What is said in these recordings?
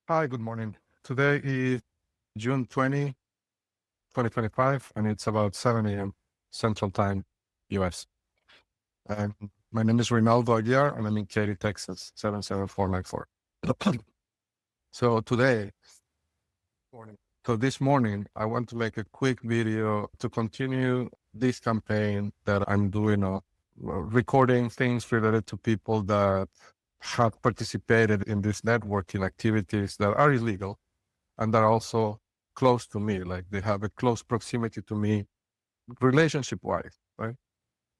Hi, good morning. Today is June 20, 2025, and it's about 7 a.m. Central Time, US. And my name is Rinaldo Aguiar, and I'm in Katy, Texas, 77494. So today, morning. So this morning, I want to make a quick video to continue this campaign that I'm doing of recording things related to people that have participated in these networking activities that are illegal and that are also close to me, like they have a close proximity to me relationship wise, right?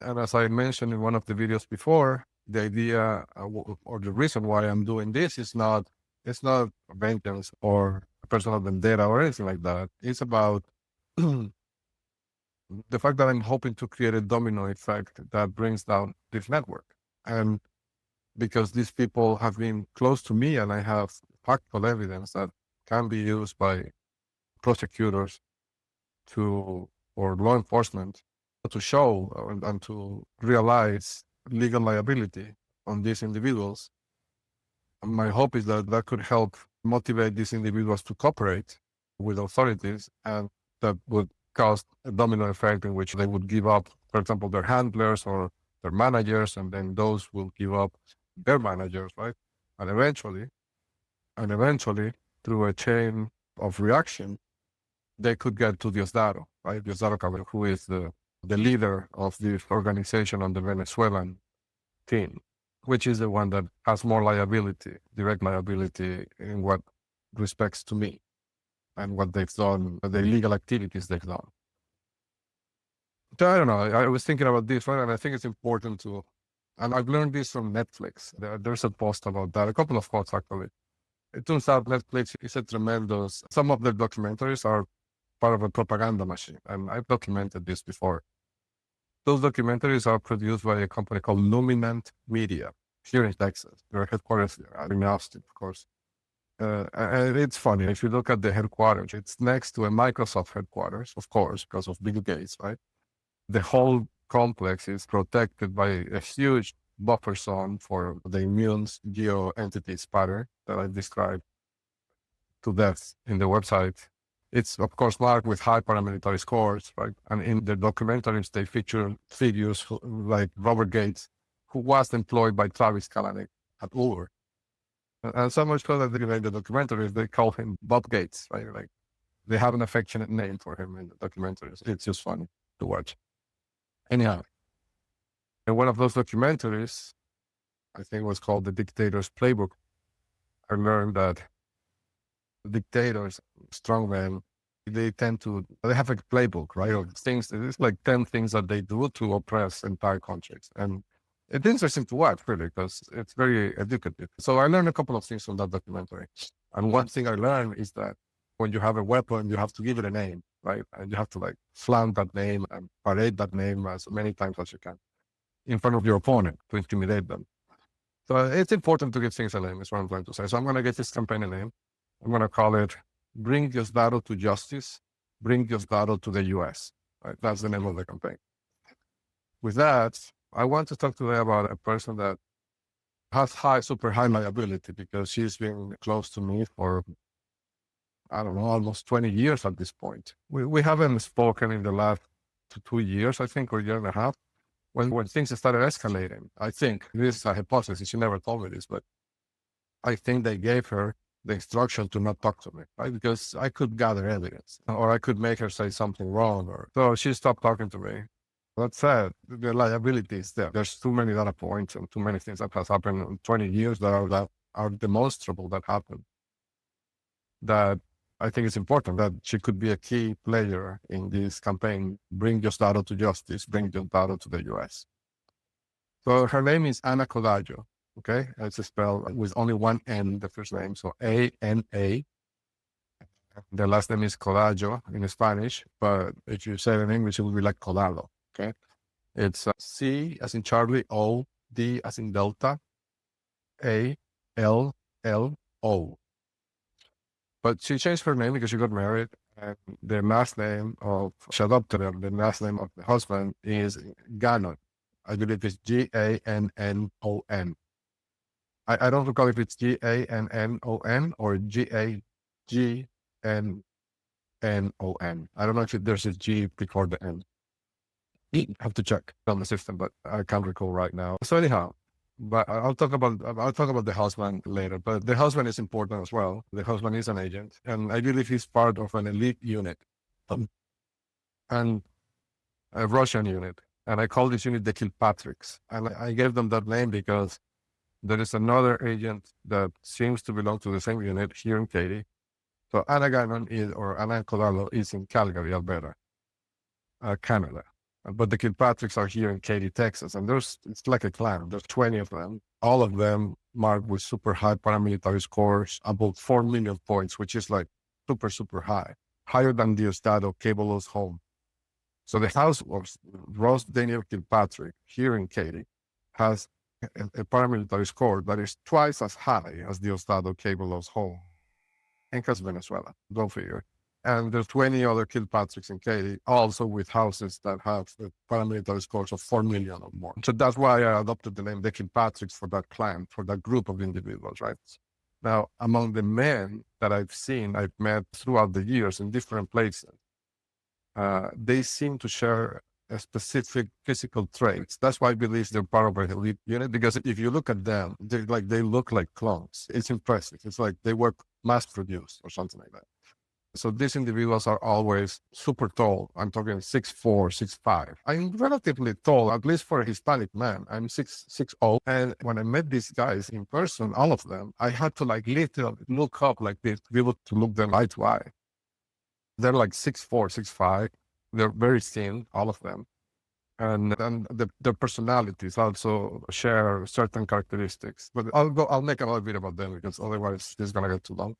And as I mentioned in one of the videos before, the idea or the reason why I'm doing this is it's not vengeance or a personal vendetta or anything like that. It's about the fact that I'm hoping to create a domino effect that brings down this network. And because these people have been close to me and I have factual evidence that can be used by prosecutors to or law enforcement to show and to realize legal liability on these individuals. My hope is that that could help motivate these individuals to cooperate with authorities, and that would cause a domino effect in which they would give up, for example, their handlers or their managers, and then those will give up their managers, right? And eventually, through a chain of reaction, they could get to Diosdado, right? Diosdado Cabello, who is the leader of this organization on the Venezuelan team, which is the one that has more liability, direct liability in what respects to me and what they've done, the illegal activities they've done. So I don't know. I was thinking about this, right? And I think it's important to, and I've learned this from Netflix. There's a post about that, a couple of posts actually. It turns out Netflix is a tremendous, some of their documentaries are part of a propaganda machine. And I've documented this before. Those documentaries are produced by a company called Luminant Media here in Texas. Their headquarters are in Austin, of course. And it's funny, if you look at the headquarters, it's next to a Microsoft headquarters, of course, because of Bill Gates, right? The whole complex is protected by a huge buffer zone for the immune geo entities pattern that I described to death in the website. It's, of course, marked with high paramilitary scores, right? And in the documentaries, they feature figures like Robert Gates, who was employed by Travis Kalanick at Uber. And so much so that they made the documentaries, they call him Bob Gates, right? Like they have an affectionate name for him in the documentaries. It's just funny to watch. Anyhow, in one of those documentaries, I think it was called The Dictator's Playbook, I learned that dictators, strongmen, they have a playbook, right? Of things, it's like 10 things that they do to oppress entire countries. And it's interesting to watch, really, because it's very educative. So I learned a couple of things from that documentary. And one thing I learned is that when you have a weapon, you have to give it a name, right? And you have to like flaunt that name and parade that name as many times as you can in front of your opponent to intimidate them. So it's important to give things a name, is what I'm trying to say. So I'm going to get this campaign a name. I'm going to call it Bring Diosdado to Justice, Bring Diosdado to the US. Right? That's the name of the campaign. With that, I want to talk today about a person that has super high liability because she's been close to me for, I don't know, almost 20 years at this point. We haven't spoken in the last 2 years, I think, or a year and a half. When things started escalating, I think, this is a hypothesis, she never told me this, but I think they gave her the instruction to not talk to me, right? Because I could gather evidence or I could make her say something wrong. So she stopped talking to me. That said, the liability is there. There's too many data points and too many things that has happened in 20 years that are demonstrable that happened. That I think it's important that she could be a key player in this campaign. Bring Diosdado to justice, bring Diosdado to the US. So her name is Ana Codallo. Okay, it's spelled with only one N, the first name. So A-N-A. The last name is Codallo in Spanish, but if you say it in English, it will be like Codallo. Okay, it's C as in Charlie, O, D as in Delta, A-L-L-O. But she changed her name because she got married, and the last name of, she adopted her, the last name of the husband is Gannon. I believe it's Gannon. I don't recall if it's Gannon or Gagnon. I don't know if there's a G before the N. I have to check on the system, but I can't recall right now. So anyhow, but I'll talk about the husband later. But the husband is important as well. The husband is an agent, and I believe he's part of an elite unit, and a Russian unit. And I call this unit the Kilpatricks. And I gave them that name because there is another agent that seems to belong to the same unit here in Katy. So Anna Gannon or Anna Codallo is in Calgary, Alberta, Canada. But the Kilpatricks are here in Katy, Texas. And it's like a clan. There's 20 of them, all of them marked with super high paramilitary scores, about 4 million points, which is like super, super high, higher than Diosdado Cabello's home. So the house of Ross Daniel Kilpatrick here in Katy has a paramilitary score that is twice as high as Diosdado Cabello's home in Venezuela. Go figure. And there's 20 other Kilpatricks in Katy, also with houses that have paramilitary scores of 4 million or more. So that's why I adopted the name the Kilpatricks for that clan, for that group of individuals, right? Now, among the men that I've met throughout the years in different places, they seem to share a specific physical traits. That's why I believe they're part of an elite unit, because if you look at them, they look like clones. It's impressive. It's like they were mass produced or something like that. So these individuals are always super tall. I'm talking 6'4", 6'5". I'm relatively tall, at least for a Hispanic man. I'm 6'0". And when I met these guys in person, all of them, I had to literally look up like this to be able to look them eye to eye. They're like 6'4", 6'5". They're very thin, all of them. And their personalities also share certain characteristics. But I'll make a little bit about them, because otherwise this is going to get too long.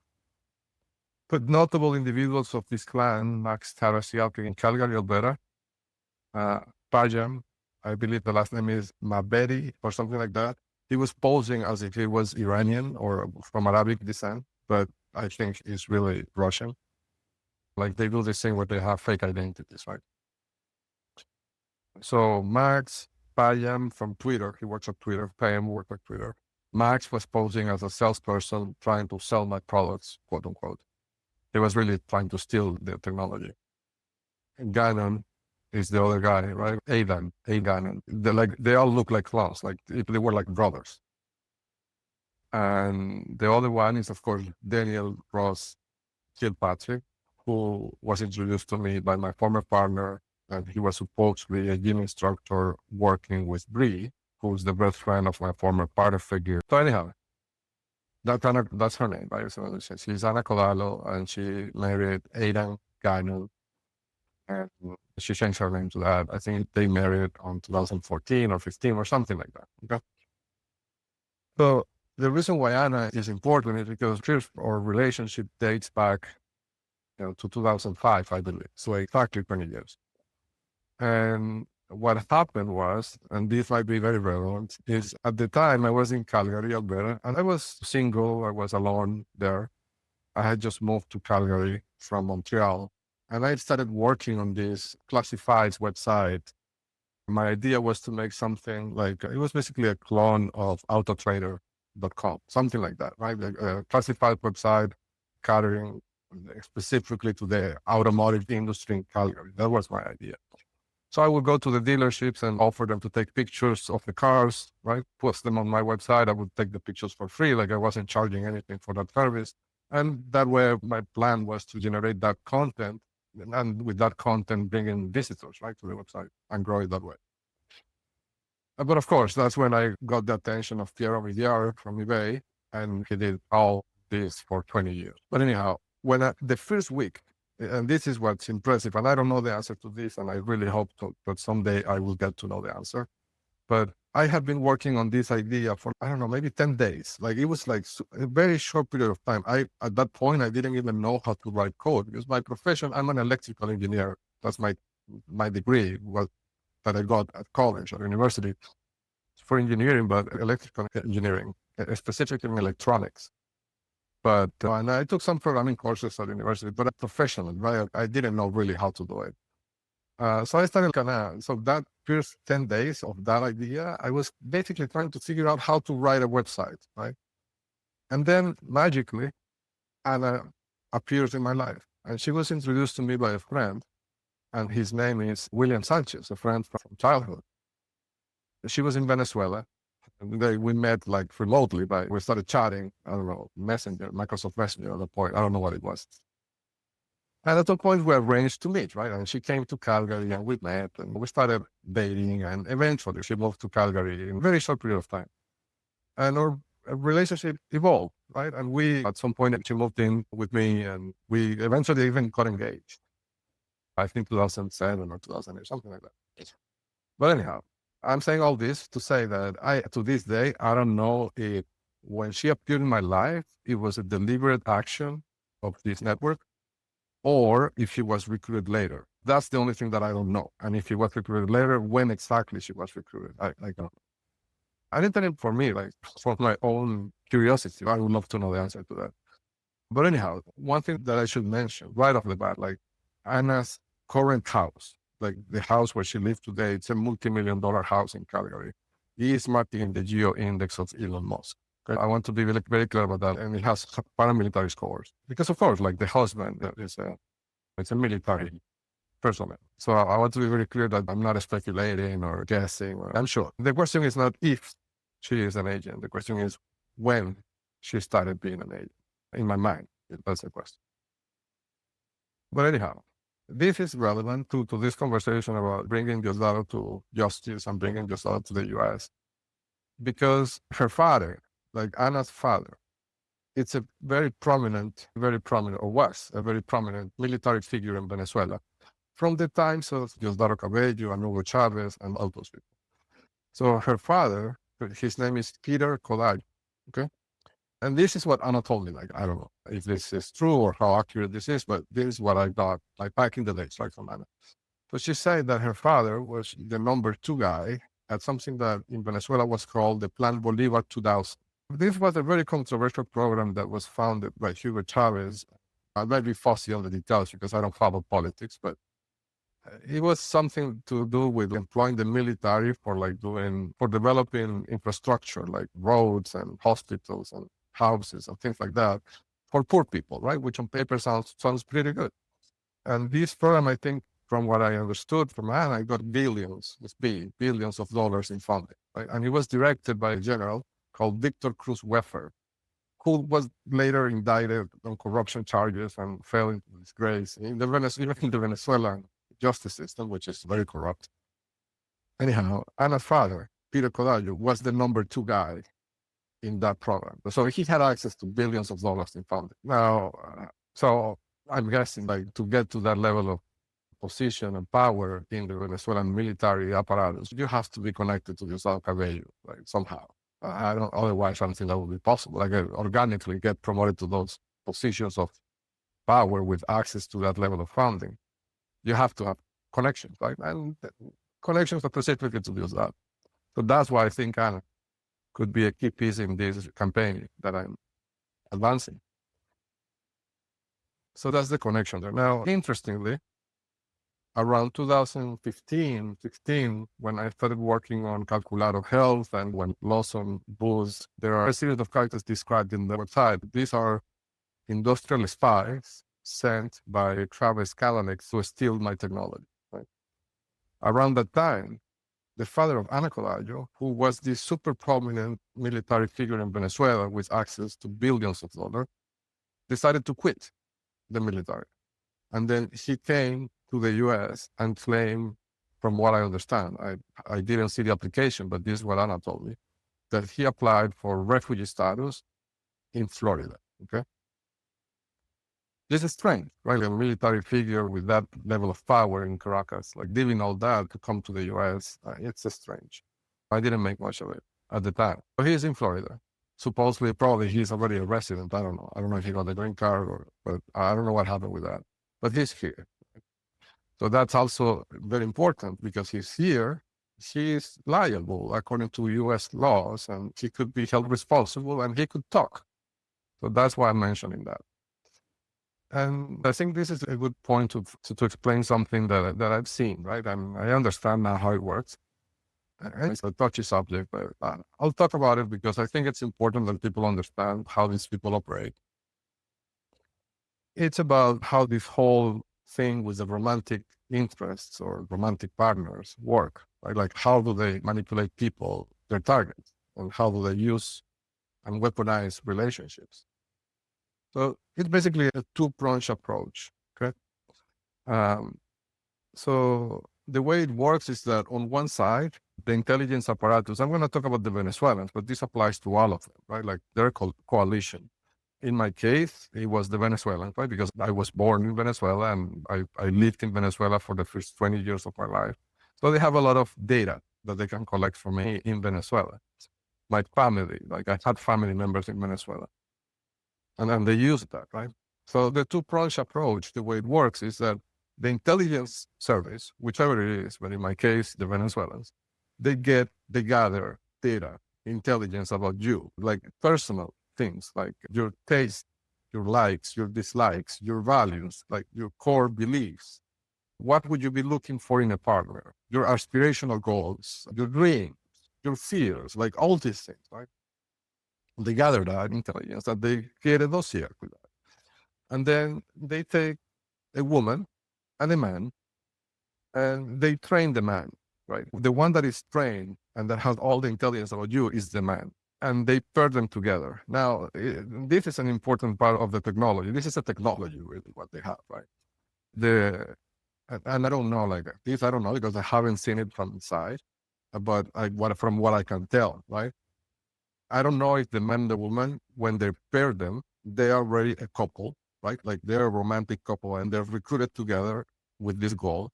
But notable individuals of this clan: Max Tarasiak in Calgary, Alberta. Pajam, I believe the last name is Mabedi or something like that. He was posing as if he was Iranian or from Arabic descent, but I think he's really Russian. Like they do this thing where they have fake identities, right? So Max Payam from Twitter, he works at Twitter. Payam worked at Twitter. Max was posing as a salesperson trying to sell my products, quote unquote. He was really trying to steal the technology. And Gannon is the other guy, right? Gannon. They all look like clones, like if they were like brothers. And the other one is, of course, Daniel Ross Kilpatrick, who was introduced to me by my former partner, and he was supposed to be a gym instructor working with Bree, who's the best friend of my former partner figure. So anyhow, that's her name, right? So she's Anna Codallo, and she married Aidan Gannon, and she changed her name to that. I think they married on 2014 or 15 or something like that. Okay. So the reason why Anna is important is because our relationship dates back to 2005, I believe. So exactly 20 years. And what happened was, and this might be very relevant, is at the time I was in Calgary, Alberta, and I was single. I was alone there. I had just moved to Calgary from Montreal, and I started working on this classifieds website. My idea was to make something like, it was basically a clone of autotrader.com, something like that, right? Like a classified website catering specifically to the automotive industry in Calgary. That was my idea. So I would go to the dealerships and offer them to take pictures of the cars, right? Post them on my website. I would take the pictures for free. Like I wasn't charging anything for that service. And that way my plan was to generate that content, and with that content, bring in visitors, right, to the website and grow it that way. But of course, that's when I got the attention of Piero Villar from eBay, and he did all this for 20 years. But anyhow, when the first week, and this is what's impressive, and I don't know the answer to this, and I really hope that someday I will get to know the answer. But I had been working on this idea for, I don't know, maybe 10 days. Like it was like a very short period of time. At that point, I didn't even know how to write code, because my profession, I'm an electrical engineer. That's my degree that I got at college or university for engineering, but electrical engineering, specifically in electronics. But and I took some programming courses at university, but professionally, right? I didn't know really how to do it. So I started so that first 10 days of that idea, I was basically trying to figure out how to write a website, right? And then magically, Anna appears in my life. And she was introduced to me by a friend, and his name is William Sanchez, a friend from childhood. She was in Venezuela. We met like remotely, but we started chatting, I don't know, Messenger, Microsoft Messenger at the point. I don't know what it was. And at the point we arranged to meet, right? And she came to Calgary and we met and we started dating. And eventually she moved to Calgary in a very short period of time. And our relationship evolved, right? And we, at some point, she moved in with me and we eventually even got engaged. I think 2007 or 2008, something like that. But anyhow, I'm saying all this to say that to this day, I don't know if when she appeared in my life, it was a deliberate action of this network or if she was recruited later. That's the only thing that I don't know. And if she was recruited later, when exactly she was recruited, I don't know. And internet for me, like for my own curiosity, I would love to know the answer to that. But anyhow, one thing that I should mention right off the bat, like Anna's current house, like the house where she lives today, it's a multi-million-dollar house in Calgary. It is marked in the geo index of Elon Musk. Okay? I want to be very, very clear about that. And it has paramilitary scores. Because of course, like the husband it's a military person. So I want to be very clear that I'm not speculating or guessing. I'm sure. The question is not if she is an agent. The question is when she started being an agent. In my mind, that's the question. But anyhow, this is relevant to this conversation about bringing Diosdado to justice and bringing Diosdado to the U.S. because her father, like Anna's father, it's a very prominent, or was a very prominent military figure in Venezuela from the times of Diosdado Cabello and Hugo Chavez and all those people. So her father, his name is Peter Codallo, okay? And this is what Anna told me. Like, I don't know if this is true or how accurate this is, but this is what I thought, like back in the days, like from Anna. So she said that her father was the number 2 guy at something that in Venezuela was called the Plan Bolivar 2000. This was a very controversial program that was founded by Hugo Chavez. I might be fussy on the details because I don't follow politics, but it was something to do with employing the military for developing infrastructure like roads and hospitals and houses and things like that for poor people, right? Which on paper sounds pretty good. And this program, I think, from what I understood from Anna, I got billions of dollars in funding, right? And it was directed by a general called Victor Cruz Weffer, who was later indicted on corruption charges and fell into disgrace in the Venezuelan justice system, which is very corrupt. Anyhow, Anna's father, Peter Codallo, was the number 2 guy in that program. So he had access to billions of dollars in funding. Now, so I'm guessing like to get to that level of position and power in the Venezuelan military apparatus, you have to be connected to Diosdado Cabello, like somehow. Otherwise, I don't think that would be possible. Like organically get promoted to those positions of power with access to that level of funding. You have to have connections, right? And connections are specifically to Diosdado. So that's why I think Anna could be a key piece in this campaign that I'm advancing. So that's the connection there. Now, interestingly, around 2015, 16, when I started working on Calculado Health and when Lawson Booz, there are a series of characters described in the website. These are industrial spies sent by Travis Kalanick to steal my technology. Right? Around that time, the father of Ana Codallo, who was this super prominent military figure in Venezuela with access to billions of dollars, decided to quit the military. And then he came to the US and claimed, from what I understand, I didn't see the application, but this is what Ana told me, that he applied for refugee status in Florida, okay? This is strange, right? A military figure with that level of power in Caracas, like leaving all that to come to the US, it's strange. I didn't make much of it at the time. But he's in Florida. Supposedly, probably he's already a resident. I don't know. I don't know if he got the green card but I don't know what happened with that. But he's here. So that's also very important because he's here. He's liable according to US laws and he could be held responsible and he could talk. So that's why I'm mentioning that. And I think this is a good point to explain something that I've seen, right? I understand now how it works. And it's a touchy subject, but I'll talk about it because I think it's important that people understand how these people operate. It's about how this whole thing with the romantic interests or romantic partners work, right? Like how do they manipulate people, their targets, and how do they use and weaponize relationships? So it's basically a two-pronged approach, okay? Um, so the way it works is that on one side, the intelligence apparatus, I'm going to talk about the Venezuelans, but this applies to all of them, right? Like they're called coalition. In my case, it was the Venezuelans, right? Because I was born in Venezuela and I lived in Venezuela for the first 20 years of my life. So they have a lot of data that they can collect from me in Venezuela. My family, like I had family members in Venezuela, and they use that, right? So the two-pronged approach, the way it works is that the intelligence service, whichever it is, but in my case, the Venezuelans, they gather data, intelligence about you, like personal things, like your taste, your likes, your dislikes, your values, like your core beliefs. What would you be looking for in a partner? Your aspirational goals, your dreams, your fears, like all these things, right? They gather that intelligence and they create a dossier with that. And then they take a woman and a man and they train the man, right? The one that is trained and that has all the intelligence about you is the man. And they pair them together. Now, this is an important part of the technology. This is a technology, really, what they have, right? The and I don't know, like this, I don't know because I haven't seen it from inside, but from what I can tell, right? I don't know if the man and the woman, when they pair them, they are already a couple, right? Like they're a romantic couple and they're recruited together with this goal,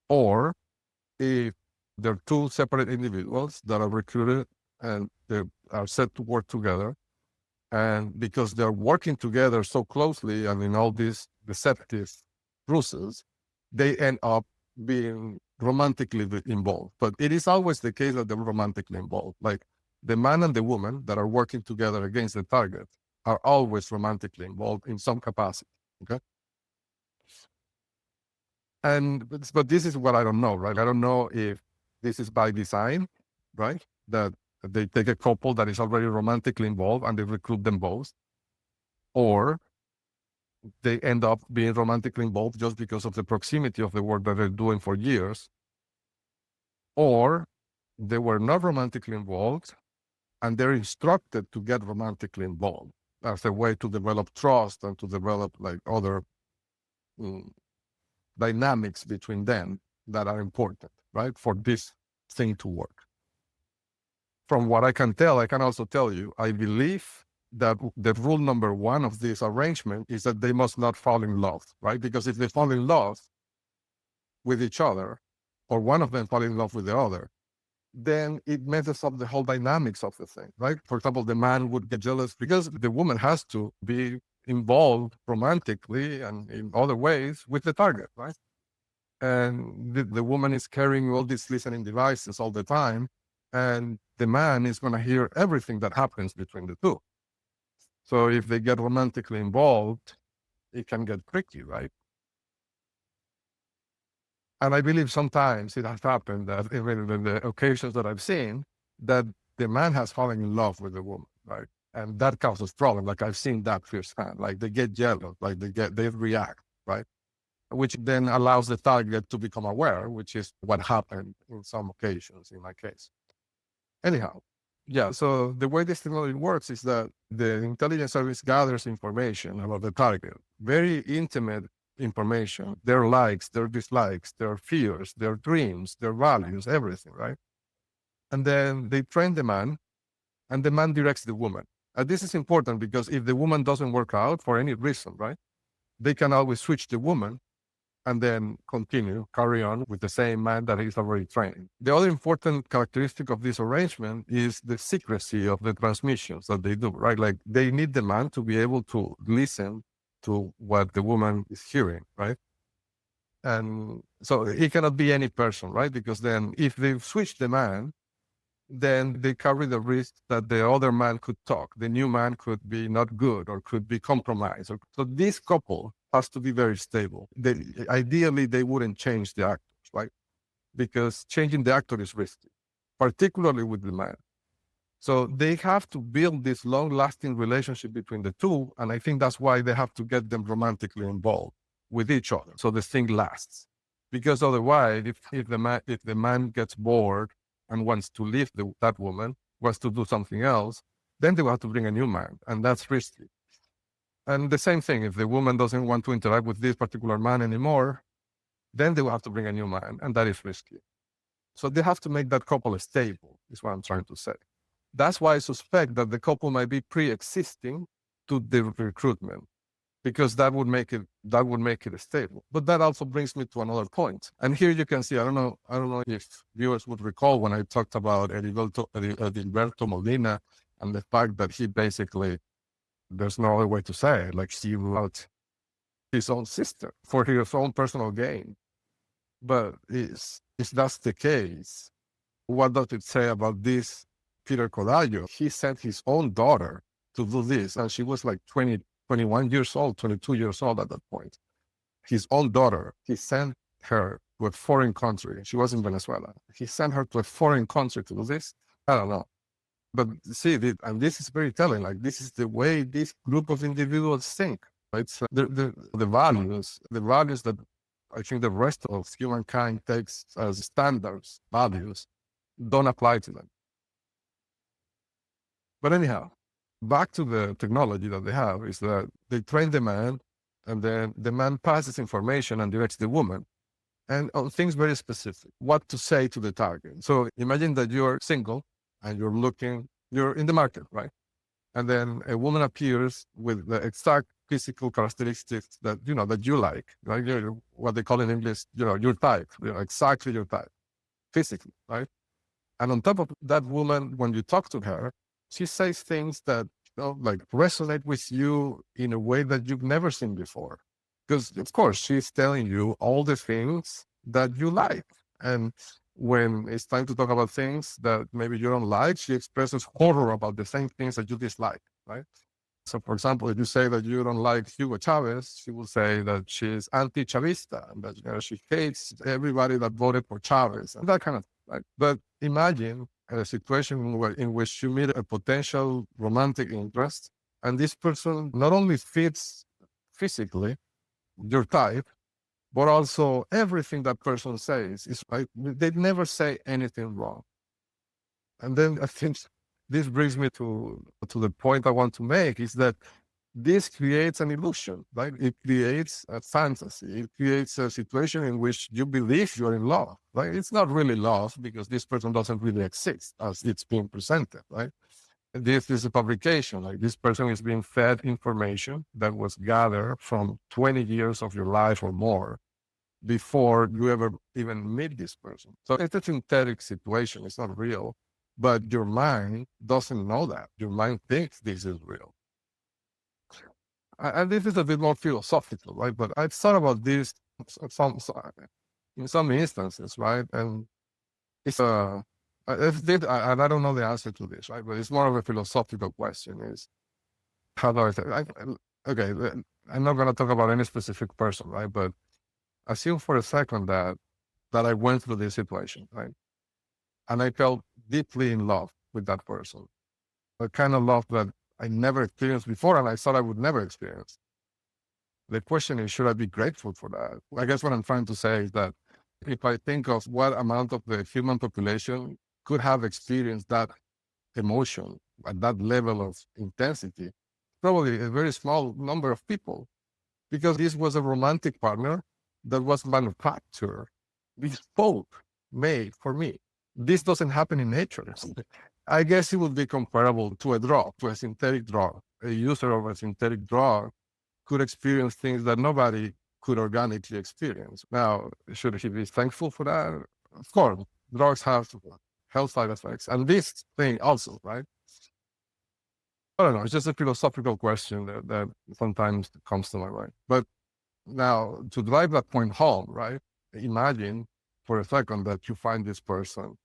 or if they're two separate individuals that are recruited and they are set to work together. And because they're working together so closely and in all these deceptive ruses, they end up being romantically involved. But it is always the case that they're romantically involved. Like the man and the woman that are working together against the target are always romantically involved in some capacity. Okay. But this is what I don't know, right? I don't know if this is by design, right? That they take a couple that is already romantically involved and they recruit them both, or they end up being romantically involved just because of the proximity of the work that they're doing for years, or they were not romantically involved and they're instructed to get romantically involved as a way to develop trust and to develop like other dynamics between them that are important, right, for this thing to work. From what I can tell, I can also tell you, I believe that the rule number one of this arrangement is that they must not fall in love, right? Because if they fall in love with each other, or one of them fall in love with the other, then it messes up the whole dynamics of the thing, right? For example, the man would get jealous because the woman has to be involved romantically and in other ways with the target, right? And the woman is carrying all these listening devices all the time, and the man is going to hear everything that happens between the two. So if they get romantically involved, it can get tricky, right? And I believe sometimes it has happened that even in the occasions that I've seen, that the man has fallen in love with the woman, right? And that causes problems. Like I've seen that firsthand. Like they get jealous, like they react, right? Which then allows the target to become aware, which is what happened in some occasions in my case. Anyhow, yeah, so the way this technology works is that the intelligence service gathers information about the target, very intimate information, their likes, their dislikes, their fears, their dreams, their values, everything, right? And then they train the man, and the man directs the woman. And this is important because if the woman doesn't work out for any reason, right, they can always switch the woman and then carry on with the same man that is already trained. The other important characteristic of this arrangement is the secrecy of the transmissions that they do, right? Like they need the man to be able to listen to what the woman is hearing, right? And so it cannot be any person, right? Because then if they switch the man, then they carry the risk that the other man could talk. The new man could be not good or could be compromised. So this couple has to be very stable. Ideally, they wouldn't change the actors, right? Because changing the actor is risky, particularly with the man. So they have to build this long-lasting relationship between the two, and I think that's why they have to get them romantically involved with each other, so the thing lasts. Because otherwise, if the man gets bored and wants to leave that woman, wants to do something else, then they will have to bring a new man, and that's risky. And the same thing, if the woman doesn't want to interact with this particular man anymore, then they will have to bring a new man, and that is risky. So they have to make that couple stable, is what I'm trying to say. That's why I suspect that the couple might be pre-existing to the recruitment, because that would make it stable. But that also brings me to another point. And here you can see, I don't know if viewers would recall when I talked about Edilberto Molina and the fact that he basically, there's no other way to say it, like he wrote his own sister for his own personal gain. But if that's the case, what does it say about this Peter Codallo? He sent his own daughter to do this, and she was like 21 years old, 22 years old at that point. His own daughter, he sent her to a foreign country. She was in Venezuela. He sent her to a foreign country to do this. I don't know. But see, and this is very telling, like this is the way this group of individuals think. It's the values that I think the rest of humankind takes as standards, values, don't apply to them. But anyhow, back to the technology that they have is that they train the man, and then the man passes information and directs the woman, and on things very specific, what to say to the target. So imagine that you're single and you're in the market, right? And then a woman appears with the exact physical characteristics that you like, right? You're, what they call in English, your type, exactly your type, physically, right? And on top of that woman, when you talk to her, she says things that like resonate with you in a way that you've never seen before. Because of course she's telling you all the things that you like. And when it's time to talk about things that maybe you don't like, she expresses horror about the same things that you dislike, right? So for example, if you say that you don't like Hugo Chavez, she will say that she's anti-Chavista, and that she hates everybody that voted for Chavez, and that kind of thing, right? But imagine a situation in which you meet a potential romantic interest, and this person not only fits physically your type, but also everything that person says is right. They never say anything wrong. And then I think this brings me to the point I want to make, is that this creates an illusion, right? It creates a fantasy. It creates a situation in which you believe you're in love, right? It's not really love because this person doesn't really exist as it's being presented, right? This is a fabrication. Like this person is being fed information that was gathered from 20 years of your life or more before you ever even meet this person. So it's a synthetic situation. It's not real, but your mind doesn't know that. Your mind thinks this is real. And this is a bit more philosophical, right? But I've thought about this in some instances, right? And it's and I don't know the answer to this, right? But it's more of a philosophical question: is how do I say? Okay, I'm not going to talk about any specific person, right? But assume for a second that I went through this situation, right? And I felt deeply in love with that person, a kind of love that I never experienced before, and I thought I would never experience. The question is, should I be grateful for that? I guess what I'm trying to say is that if I think of what amount of the human population could have experienced that emotion at that level of intensity, probably a very small number of people, because this was a romantic partner that was manufactured, bespoke, made for me. This doesn't happen in nature. I guess it would be comparable to a drug, to a synthetic drug. A user of a synthetic drug could experience things that nobody could organically experience. Now, should he be thankful for that? Of course, drugs have health side effects, and this thing also, right? I don't know. It's just a philosophical question that sometimes comes to my mind. But now, to drive that point home, right? Imagine for a second that you find this person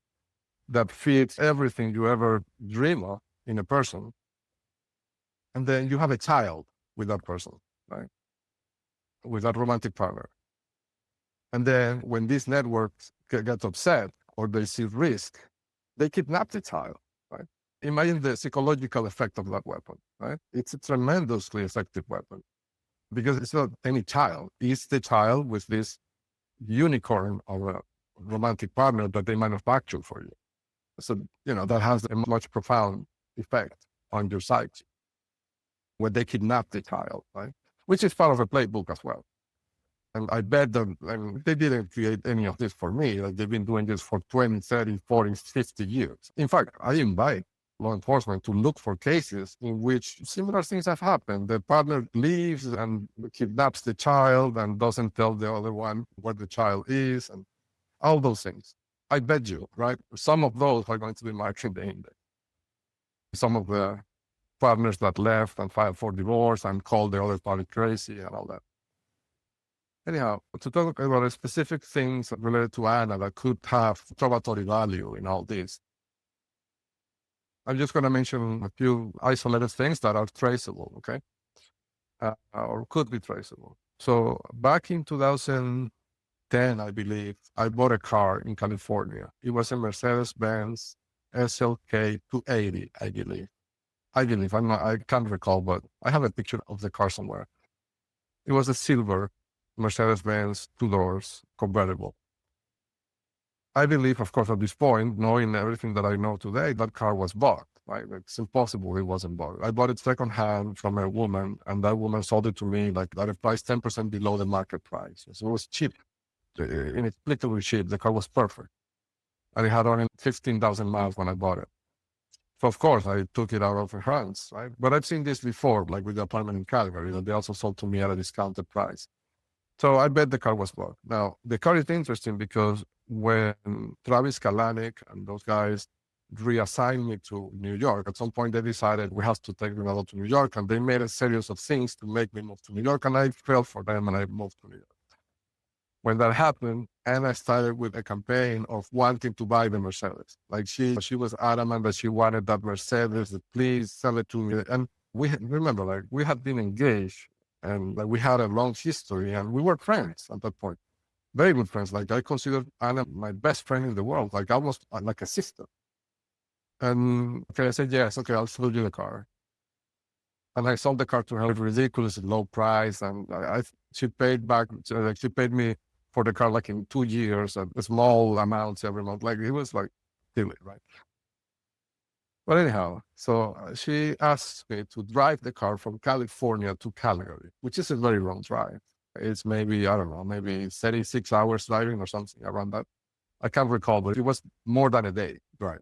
that fits everything you ever dream of in a person. And then you have a child with that person, right? With that romantic partner. And then when these networks get upset or they see risk, they kidnap the child, right? Imagine the psychological effect of that weapon, right? It's a tremendously effective weapon because it's not any child. It's the child with this unicorn of a romantic partner that they manufacture for you. So, that has a much profound effect on your psyche when they kidnap the child, right? Which is part of a playbook as well. And I bet them, they didn't create any of this for me. Like they've been doing this for 20, 30, 40, 50 years. In fact, I invite law enforcement to look for cases in which similar things have happened. The partner leaves and kidnaps the child and doesn't tell the other one where the child is and all those things. I bet you, right? Some of those are going to be marked in the index. Some of the partners that left and filed for divorce and called the other party crazy and all that. Anyhow, to talk about specific things related to Anna that could have probatory value in all this, I'm just going to mention a few isolated things that are traceable, okay? Or could be traceable. So back in 2010, I believe, I bought a car in California. It was a Mercedes-Benz SLK 280, I believe. I can't recall, but I have a picture of the car somewhere. It was a silver Mercedes-Benz 2-doors convertible. I believe, of course, at this point, knowing everything that I know today, that car was bought, right? It's impossible it wasn't bought. I bought it secondhand from a woman, and that woman sold it to me like at a price 10% below the market price. So it was cheap, inexplicably cheap. The car was perfect. And it had only 15,000 miles when I bought it. So of course, I took it out of her hands, right? But I've seen this before, like with the apartment in Calgary, that they also sold to me at a discounted price. So I bet the car was bought. Now, the car is interesting because when Travis Kalanick and those guys reassigned me to New York, at some point they decided we have to take Ronaldo to New York, and they made a series of things to make me move to New York, and I fell for them and I moved to New York. When that happened, Anna started with a campaign of wanting to buy the Mercedes. Like she was adamant that she wanted that Mercedes, that please sell it to me. And we had been engaged and like we had a long history and we were friends at that point. Very good friends. Like I considered Anna my best friend in the world, like almost like a sister. And okay, I said, yes, okay, I'll sell you the car. And I sold the car to her at a ridiculously low price. And she paid me for the car like in 2 years at small amounts every month. Like it was like silly, right? But anyhow, so she asked me to drive the car from California to Calgary, which is a very long drive. It's maybe, I don't know, maybe 36 hours driving or something around that. I can't recall, but it was more than a day drive.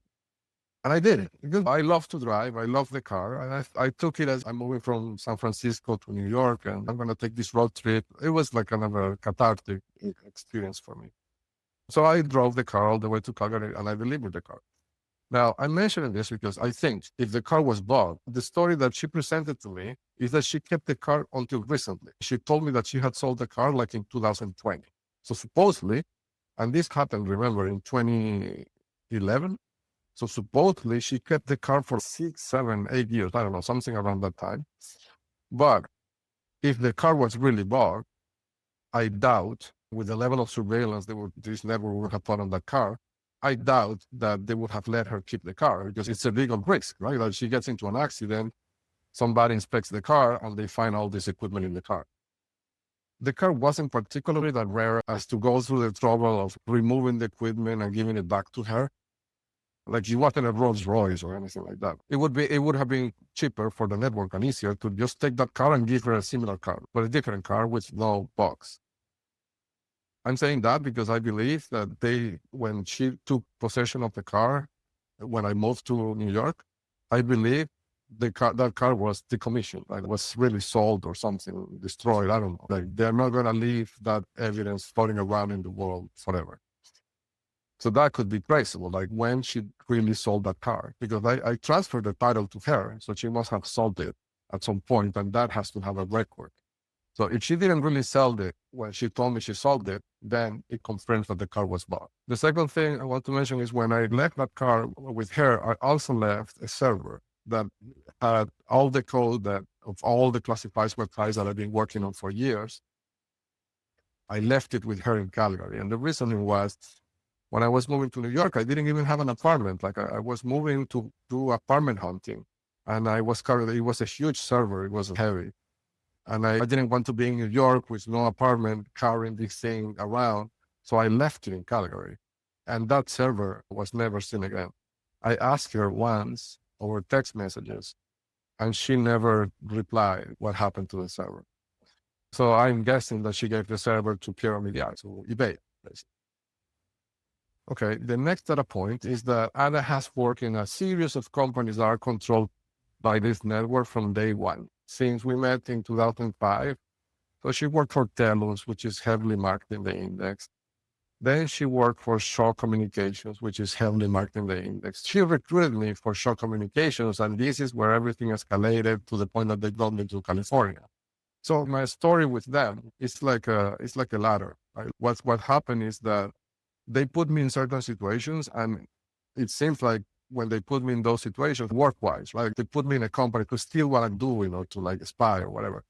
And I did it because I love to drive. I love the car. And I took it as I'm moving from San Francisco to New York and I'm going to take this road trip. It was like kind of a cathartic experience for me. So I drove the car all the way to Calgary and I delivered the car. Now, I'm mentioning this because I think if the car was bought, the story that she presented to me is that she kept the car until recently. She told me that she had sold the car like in 2020. So supposedly, and this happened, remember, in 2011. So supposedly she kept the car for 6, 7, 8 years. I don't know, something around that time. But if the car was really bought, I doubt with the level of surveillance this network would have put on that car, I doubt that they would have let her keep the car because it's a legal risk, right? Like she gets into an accident, somebody inspects the car and they find all this equipment in the car. The car wasn't particularly that rare as to go through the trouble of removing the equipment and giving it back to her. Like it wasn't a Rolls Royce or anything like that. It would have been cheaper for the network and easier to just take that car and give her a similar car, but a different car with no box. I'm saying that because I believe that when she took possession of the car, when I moved to New York, I believe that car was decommissioned, like it was really sold or something, destroyed. I don't know. Like they're not going to leave that evidence floating around in the world forever. So that could be traceable, like when she really sold that car, because I transferred the title to her, so she must have sold it at some point, and that has to have a record. So if she didn't really sell it when she told me she sold it, then it confirms that the car was bought. The second thing I want to mention is when I left that car with her, I also left a server that had all the code that of all the classified websites that I've been working on for years. I left it with her in Calgary. And the reason was when I was moving to New York, I didn't even have an apartment. Like I was moving to do apartment hunting. And it was a huge server. It was heavy. And I didn't want to be in New York with no apartment carrying this thing around. So I left it in Calgary. And that server was never seen again. I asked her once over text messages, and she never replied what happened to the server. So I'm guessing that she gave the server to Piero Miliari, so eBay, basically. Okay, the next data point is that Anna has worked in a series of companies that are controlled by this network from day one, since we met in 2005. So she worked for Telus, which is heavily marked in the index. Then she worked for Shaw Communications, which is heavily marked in the index. She recruited me for Shaw Communications, and this is where everything escalated to the point that they brought me to California. So my story with them is like a ladder. Right? What happened is that they put me in certain situations, and it seems like when they put me in those situations, work-wise, right? They put me in a company to steal what I'm doing or to like spy or whatever.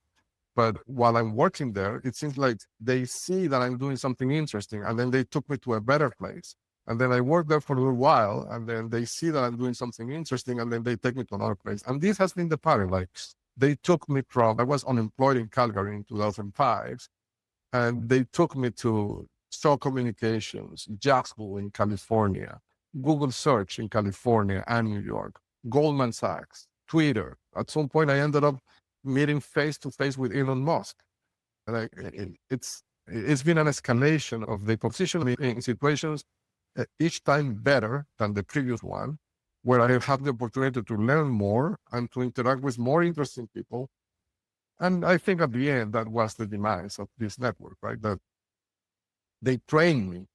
But while I'm working there, it seems like they see that I'm doing something interesting, and then they took me to a better place. And then I worked there for a little while, and then they see that I'm doing something interesting, and then they take me to another place. And this has been the pattern. Like they took me I was unemployed in Calgary in 2005, and they took me to Shaw Communications, Jacksonville in California, Google Search in California and New York, Goldman Sachs, Twitter. At some point, I ended up meeting face to face with Elon Musk. Like it's been an escalation of the position in situations each time better than the previous one, where I have had the opportunity to learn more and to interact with more interesting people. And I think at the end, that was the demise of this network, right? That they trained me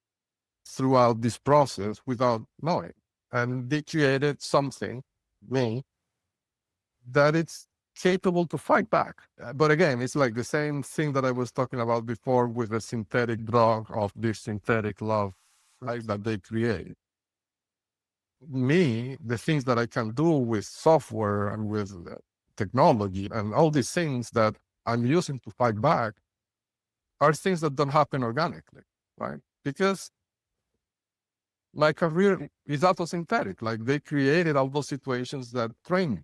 throughout this process without knowing. And they created something, me, that it's capable to fight back. But again, it's like the same thing that I was talking about before with the synthetic drug of this synthetic love, right, that they create. Me, the things that I can do with software and with technology and all these things that I'm using to fight back are things that don't happen organically, right? Because my career is autosynthetic. Like they created all those situations that train me.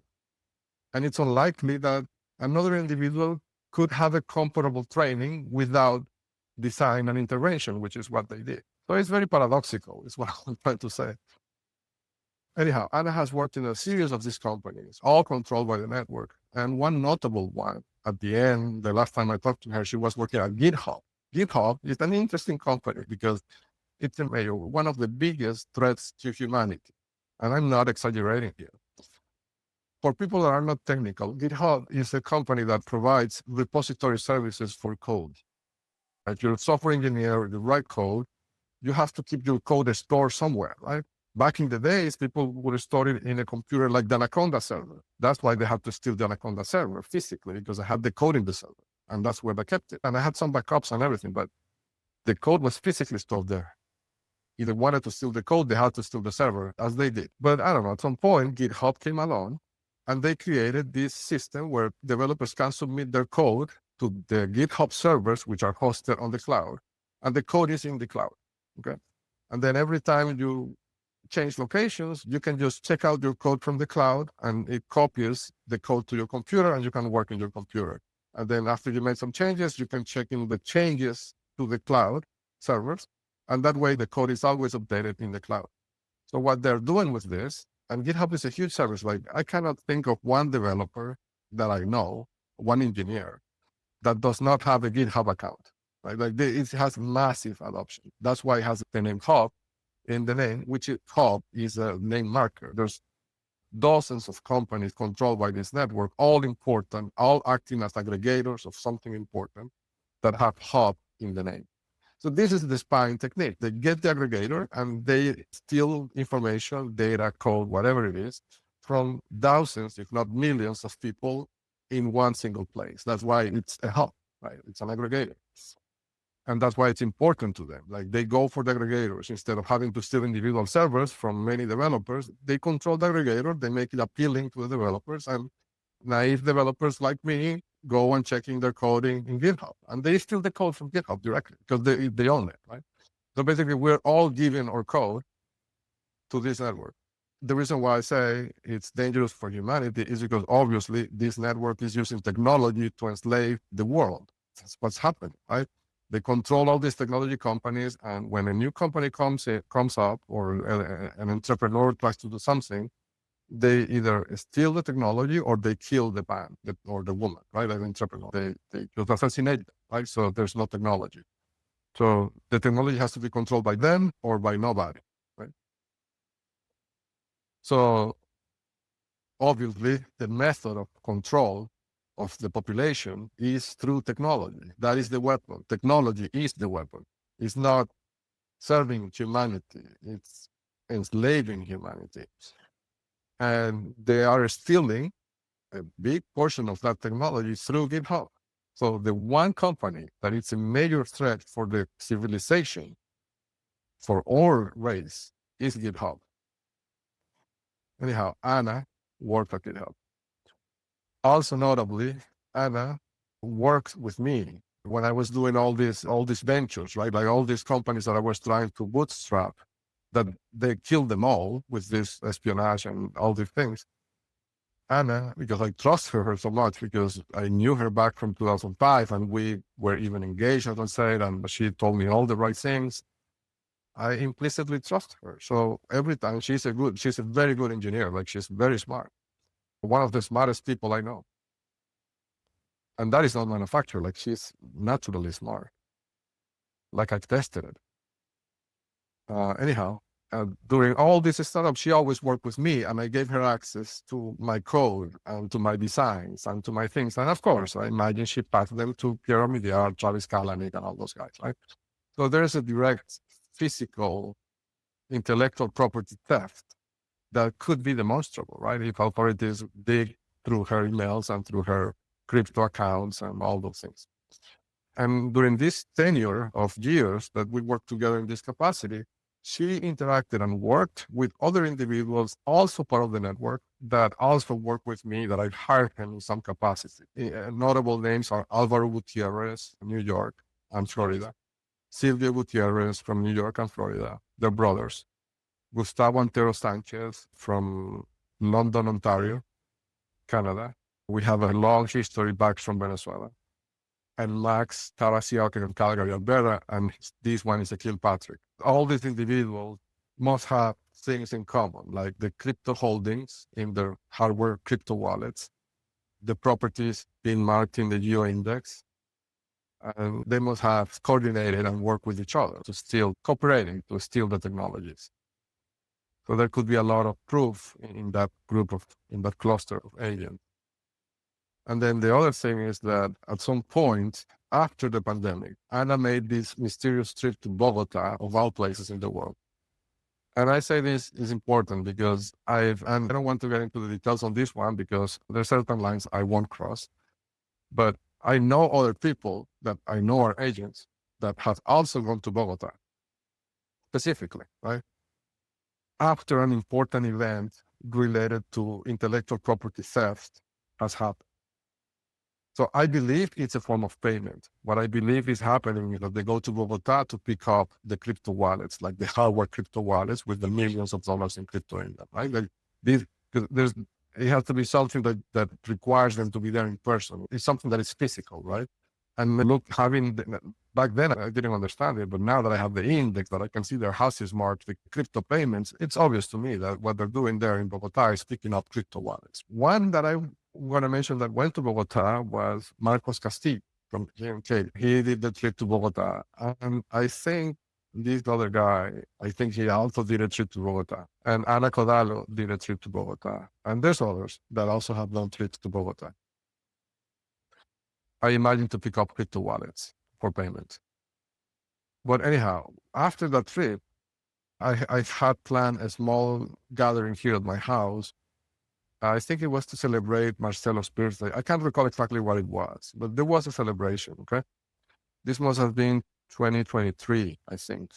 And it's unlikely that another individual could have a comparable training without design and intervention, which is what they did. So it's very paradoxical, is what I'm trying to say. Anyhow, Anna has worked in a series of these companies, all controlled by the network. And one notable one, at the end, the last time I talked to her, she was working at GitHub. GitHub is an interesting company because it's one of the biggest threats to humanity. And I'm not exaggerating here. For people that are not technical, GitHub is a company that provides repository services for code. If you're a software engineer, you write code, you have to keep your code stored somewhere, right? Back in the days, people would store it in a computer like the Anaconda server. That's why they had to steal the Anaconda server physically, because I had the code in the server, and that's where they kept it. And I had some backups and everything, but the code was physically stored there. Either wanted to steal the code, they had to steal the server, as they did. But I don't know, at some point, GitHub came along, and they created this system where developers can submit their code to the GitHub servers, which are hosted on the cloud, and the code is in the cloud, okay? And then every time you change locations, you can just check out your code from the cloud, and it copies the code to your computer, and you can work in your computer. And then after you made some changes, you can check in the changes to the cloud servers, and that way the code is always updated in the cloud. So what they're doing with this, and GitHub is a huge service. Like I cannot think of one developer that I know, one engineer, that does not have a GitHub account, right? Like it has massive adoption. That's why it has the name Hub in the name, which Hub is a name marker. There's dozens of companies controlled by this network, all important, all acting as aggregators of something important that have Hub in the name. So this is the spying technique. They get the aggregator and they steal information, data, code, whatever it is, from thousands, if not millions of people in one single place. That's why it's a hub. right? It's an aggregator. And that's why it's important to them. Like they go for the aggregators instead of having to steal individual servers from many developers. They control the aggregator, they make it appealing to the developers, and naive developers like me go and checking their coding in GitHub. And they steal the code from GitHub directly because they own it, right? So basically, we're all giving our code to this network. The reason why I say it's dangerous for humanity is because obviously this network is using technology to enslave the world. That's what's happening, right? They control all these technology companies, and when a new company comes up, or an entrepreneur tries to do something, they either steal the technology or they kill the man or the woman, right? Like the entrepreneur, they just assassinate them, right? So there's no technology. So the technology has to be controlled by them or by nobody, right? So obviously, the method of control of the population is through technology. That is the weapon. Technology is the weapon. It's not serving humanity, it's enslaving humanity. And they are stealing a big portion of that technology through GitHub. So the one company that is a major threat for the civilization, for our race, is GitHub. Anyhow, Anna worked at GitHub. Also notably, Anna worked with me when I was doing all these ventures, right? Like all these companies that I was trying to bootstrap, that they killed them all with this espionage and all these things. Anna, because I trust her so much, because I knew her back from 2005 and we were even engaged, as I said, and she told me all the right things. I implicitly trust her. So every time she's a very good engineer. Like she's very smart. One of the smartest people I know. And that is not manufactured. Like she's naturally smart. Like I've tested it. Anyhow, during all this startup, she always worked with me, and I gave her access to my code and to my designs and to my things. And of course, I imagine she passed them to Piero Midyar, Travis Kalanick, and all those guys, right? So there's a direct physical intellectual property theft that could be demonstrable, right? If authorities dig through her emails and through her crypto accounts and all those things. And during this tenure of years that we worked together in this capacity, she interacted and worked with other individuals, also part of the network, that also work with me, that I've hired him in some capacity. Notable names are Alvaro Gutierrez, New York and Florida, Silvio Gutierrez from New York and Florida, they're brothers, Gustavo Antero Sanchez from London, Ontario, Canada. We have a long history back from Venezuela. And Max Tarasiak in Calgary, Alberta, and this one is Kilpatrick. All these individuals must have things in common, like the crypto holdings in their hardware crypto wallets, the properties being marked in the geo index, and they must have coordinated and worked with each other to steal, cooperating to steal the technologies. So there could be a lot of proof in that in that cluster of agents. And then the other thing is that at some point after the pandemic, Anna made this mysterious trip to Bogota, of all places in the world. And I say this is important because and I don't want to get into the details on this one because there's certain lines I won't cross, but I know other people that I know are agents that have also gone to Bogota, specifically, right? After an important event related to intellectual property theft has happened. So I believe it's a form of payment. What I believe is happening is that they go to Bogota to pick up the crypto wallets, like the hardware crypto wallets with the millions of dollars in crypto in them, right? Like it has to be something that requires them to be there in person. It's something that is physical, right? And look, back then I didn't understand it, but now that I have the index, that I can see their houses marked with crypto payments, it's obvious to me that what they're doing there in Bogota is picking up crypto wallets. One that I want to mention that went to Bogota was Marcos Castillo from GMK. He did the trip to Bogota. And I think this other guy, I think he also did a trip to Bogota. And Ana Codallo did a trip to Bogota. And there's others that also have done trips to Bogota. I imagine to pick up crypto wallets for payment. But anyhow, after that trip, I had planned a small gathering here at my house I think it was to celebrate Marcelo's birthday. I can't recall exactly what it was, but there was a celebration. Okay. This must have been 2023, I think.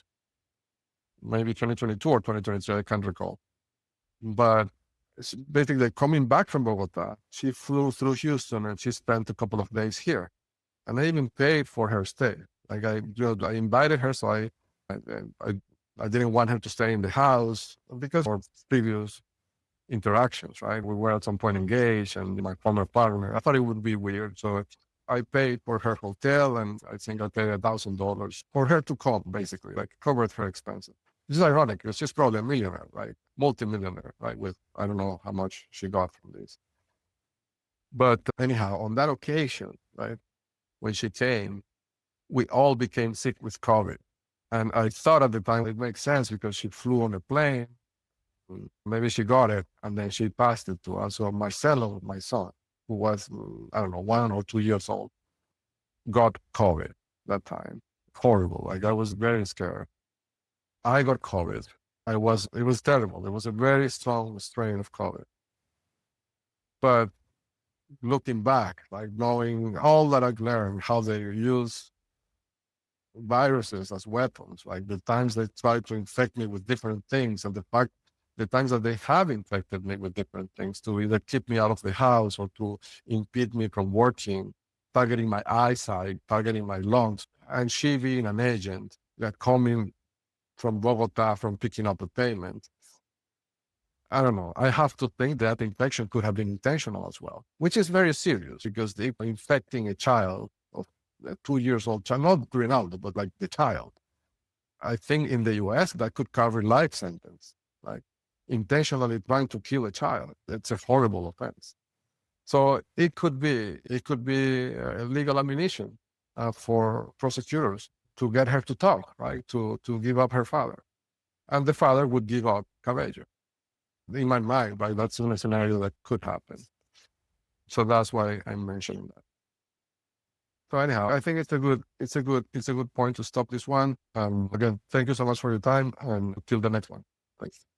Maybe 2022 or 2023, I can't recall. But basically, coming back from Bogota, she flew through Houston and she spent a couple of days here. And I even paid for her stay. Like I invited her, so I, I, I didn't want her to stay in the house because of our previous interactions, right? We were at some point engaged, and my former partner, I thought it would be weird. So I paid for her hotel, and I think I paid $1,000 for her to come, basically, like covered her expenses. This is ironic because she's probably a millionaire, right? Multi-millionaire, right? With, I don't know how much she got from this. But anyhow, on that occasion, right, when she came, we all became sick with COVID. And I thought at the time it makes sense because she flew on a plane. Maybe she got it and then she passed it to us. So Marcelo, my son, who was, I don't know, 1 or 2 years old, got COVID that time. Horrible. Like I was very scared. I got COVID. It was terrible. It was a very strong strain of COVID. But looking back, like knowing all that I've learned, how they use viruses as weapons, like the times they try to infect me with different things, and the times that they have infected me with different things to either keep me out of the house or to impede me from working, targeting my eyesight, targeting my lungs, and she being an agent that coming from Bogota from picking up a payment. I don't know. I have to think that infection could have been intentional as well, which is very serious because they are infecting a child of a 2 years old child, not Ronaldo, but like the child. I think in the US that could cover life sentence, like intentionally trying to kill a child. It's a horrible offense. So it could be legal ammunition for prosecutors to get her to talk, right? To give up her father, and the father would give up Cabello. In my mind, right? That's in a scenario that could happen. So that's why I'm mentioning that. So anyhow, I think it's a good point to stop this one. Again, thank you so much for your time, and till the next one. Thanks.